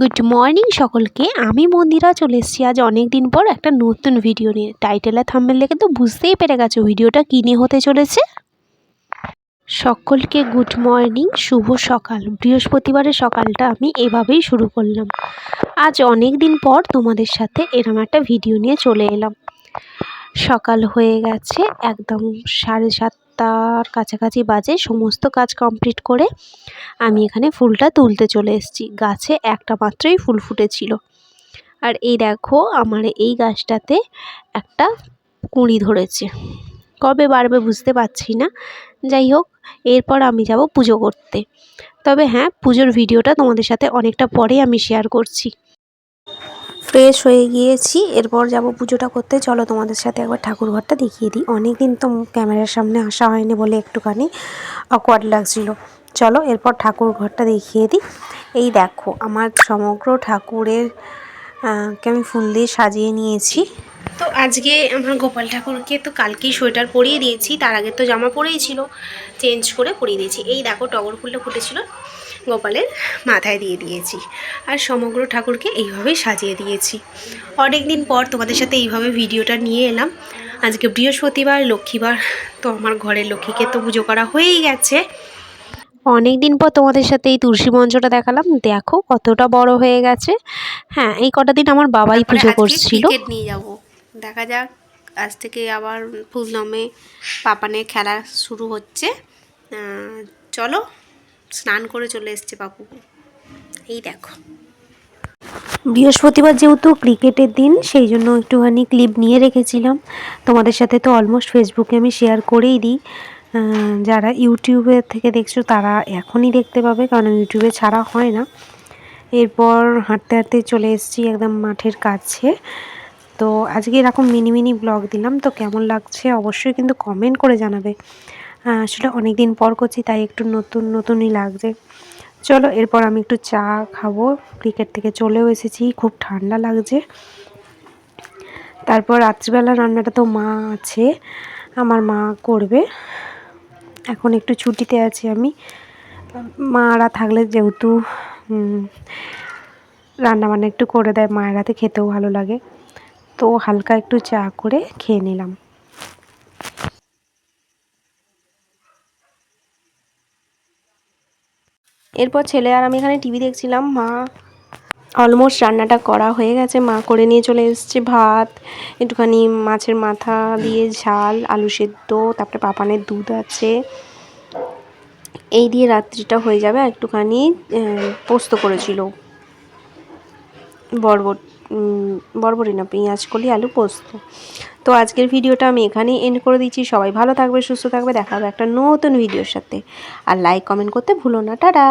Good morning সকলকে। আমি মন্দিরা চলে এসেছি আজ অনেক দিন পর একটা নতুন ভিডিও নিয়ে। টাইটেল আর থাম্বনেল দেখে তো বুঝতেই পেরে গেছো ভিডিওটা কী নিয়ে হতে চলেছে। সকলকে গুড মর্নিং, শুভ সকাল। বৃহস্পতিবারের সকালটা আমি এভাবেই শুরু করলাম। আজ অনেক দিন পর তোমাদের সাথে এরম একটা ভিডিও নিয়ে চলে এলাম। সকাল হয়ে গেছে, একদম 7:30টার কাছাকাছি বাজে। সমস্ত কাজ কমপ্লিট করে আমি এখানে ফুলটা তুলতে চলে এসেছি। গাছে একটা মাত্রই ফুল ফুটেছিল। আর এই দেখো আমার এই গাছটাতে একটা কুঁড়ি ধরেছে। কবে বাড়বে বুঝতে পারছি না। যাই হোক, এরপর আমি যাব পুজো করতে। তবে হ্যাঁ, পুজোর ভিডিওটা তোমাদের সাথে অনেকটা পরেই আমি শেয়ার করছি। ফ্রেশ হয়ে গিয়েছি, এরপর যাব পুজোটা করতে। চলো তোমাদের সাথে একবার ঠাকুর ঘরটা দেখিয়ে দিই। অনেক দিন তো ক্যামেরার সামনে আসা হয়নি বলে একটুখানি অকওয়ার্ড লাগছিল। চলো এরপর ঠাকুর ঘরটা দেখিয়ে দিই। এই দেখো আমার সমগ্র ঠাকুরের কে আমি ফুল দিয়ে সাজিয়ে নিয়েছি। তো আজকে আমার গোপাল ঠাকুরকে তো কালকেই সোয়েটার পরিয়ে দিয়েছি, তার আগে তো জামা পরেই ছিল, চেঞ্জ করে পরিয়ে দিয়েছি। এই দেখো টগর ফুলটা ফুটেছিল, গোপালের মাথায় দিয়ে দিয়েছি। আর সমগ্র ঠাকুরকে এইভাবেই সাজিয়ে দিয়েছি। অনেক দিন পর তোমাদের সাথে এইভাবে ভিডিওটা নিয়ে এলাম। আজকে বৃহস্পতিবার, লক্ষ্মীবার, তো আমার ঘরের লক্ষ্মীকে তো পুজো করা হয়েই গেছে। অনেক দিন পর তোমাদের সাথে এই তুলসী মঞ্চটা দেখালাম। দেখো কতটা বড় হয়ে গেছে। হ্যাঁ, এই কটা দিন আমার বাবাই পুজো করছিল। ক্রিকেট নিয়ে যাব, দেখা যাক। আজ থেকে আবার ফুলদমে পাপানের খেলা শুরু হচ্ছে। চলো, স্নান করে চলে এসছে পাপু। এই দেখো, বৃহস্পতিবার যেহেতু ক্রিকেটের দিন, সেই জন্য একটুখানি ক্লিপ নিয়ে রেখেছিলাম। তোমাদের সাথে তো অলমোস্ট ফেসবুকে আমি শেয়ার করেই দিই। যারা ইউটিউবে থেকে দেখছো তারা এখনই দেখতে পাবে, কারণ ইউটিউবে ছাড়া হয় না। এরপর হাঁটতে হাঁটতে চলে এসেছি একদম মাঠের কাছে। তো আজকে এরকম মিনি মিনি ব্লগ দিলাম, তো কেমন লাগছে অবশ্যই কিন্তু কমেন্ট করে জানাবে। আসলে অনেক দিন পর করছি, তাই একটু নতুন নতুনই লাগছে। চলো এরপর আমি একটু চা খাবো। ক্রিকেট থেকে চলেও এসেছি, খুব ঠান্ডা লাগছে। তারপর রাত্রিবেলা রান্নাটা তো মা আছে, আমার মা করবে। এখন একটু ছুটিতে আছি আমি। মারা থাকলে যেহেতু রান্নাবান্না একটু করে দেয়, মায়ের হাতে খেতেও ভালো লাগে। তো হালকা একটু চা করে খেয়ে নিলাম। এরপর ছেলে আর আমি এখানে টিভি দেখছিলাম। মা অলমোস্ট রান্নাটা করা হয়ে গেছে, মা করে নিয়ে চলে এসেছে ভাত, একটুখানি মাছের মাথা দিয়ে ঝাল, আলু সেদ্ধ, তারপরে পাপানের দুধ আছে। এই দিয়ে রাত্রিটা হয়ে যাবে। একটুখানি পোস্ত করেছিল, বরবটি না, পেঁয়াজ কলি আলু পোস্ত। তো আজকের ভিডিওটা আমি এখানেই এন্ড করে দিচ্ছি। সবাই ভালো থাকবে, সুস্থ থাকবে। দেখা হবে একটা নতুন ভিডিওর সাথে। আর লাইক কমেন্ট করতে ভুলো না। টাটা।